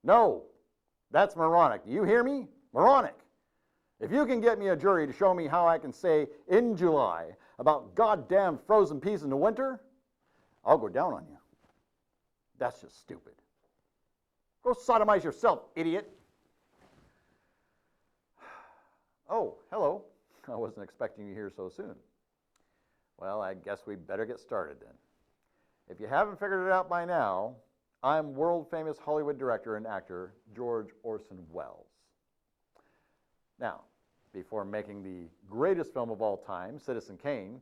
No, that's moronic. Do you hear me? Moronic. If you can get me a jury to show me how I can say in July about goddamn frozen peas in the winter, I'll go down on you. That's just stupid. Go sodomize yourself, idiot. Oh, hello. I wasn't expecting you here so soon. Well, I guess we better get started then. If you haven't figured it out by now, I'm world-famous Hollywood director and actor George Orson Welles. Now, before making the greatest film of all time, Citizen Kane,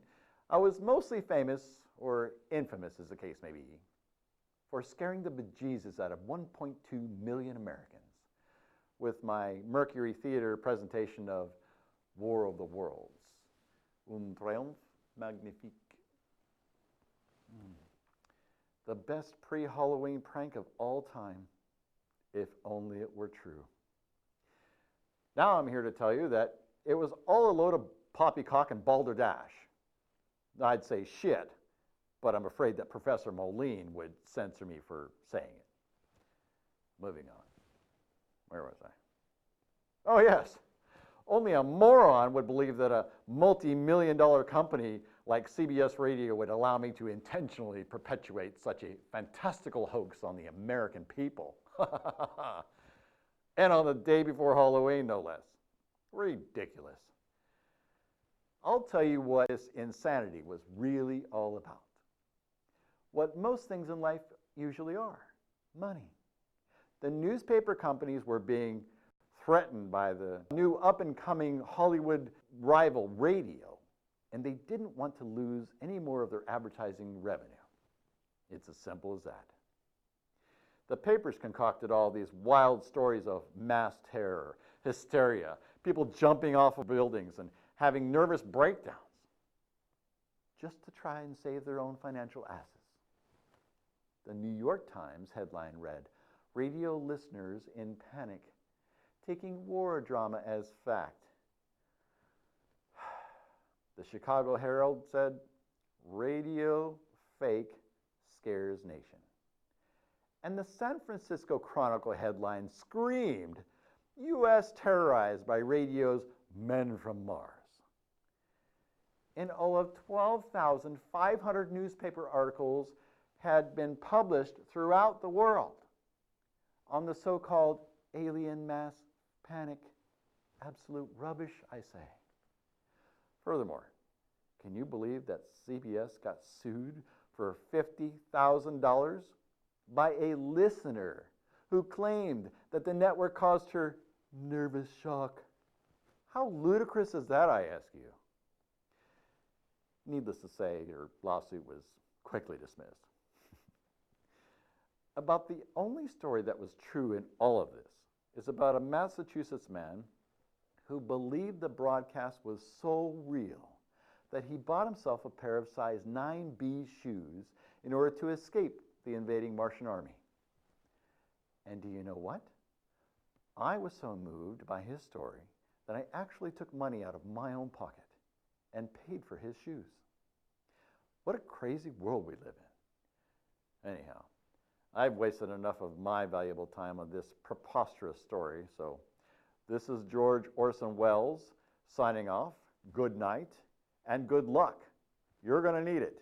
I was mostly famous, or infamous as the case may be, for scaring the bejesus out of 1.2 million Americans with my Mercury Theater presentation of War of the Worlds, Un Triomphe Magnifique. The best pre-Halloween prank of all time, if only it were true. Now I'm here to tell you that it was all a load of poppycock and balderdash. I'd say shit, but I'm afraid that Professor Moline would censor me for saying it. Moving on. Where was I? Oh, yes. Only a moron would believe that a multi-million-dollar company like CBS Radio would allow me to intentionally perpetuate such a fantastical hoax on the American people. And on the day before Halloween, no less. Ridiculous. I'll tell you what this insanity was really all about. What most things in life usually are: money. The newspaper companies were being threatened by the new up-and-coming Hollywood rival radio, and they didn't want to lose any more of their advertising revenue. It's as simple as that. The papers concocted all these wild stories of mass terror, hysteria, people jumping off of buildings and having nervous breakdowns, just to try and save their own financial asses. The New York Times headline read, "Radio listeners in panic, taking war drama as fact." The Chicago Herald said, "Radio fake scares nation." And the San Francisco Chronicle headline screamed, "U.S. terrorized by radio's men from Mars." In all of 12,500 newspaper articles had been published throughout the world on the so-called alien mass panic. Absolute rubbish, I say. Furthermore, can you believe that CBS got sued for $50,000 by a listener who claimed that the network caused her nervous shock? How ludicrous is that, I ask you? Needless to say, her lawsuit was quickly dismissed. About the only story that was true in all of this is about a Massachusetts man who believed the broadcast was so real that he bought himself a pair of size 9B shoes in order to escape the invading Martian army. And do you know what? I was so moved by his story that I actually took money out of my own pocket and paid for his shoes. What a crazy world we live in. Anyhow, I've wasted enough of my valuable time on this preposterous story, so this is George Orson Welles signing off. Good night and good luck. You're going to need it.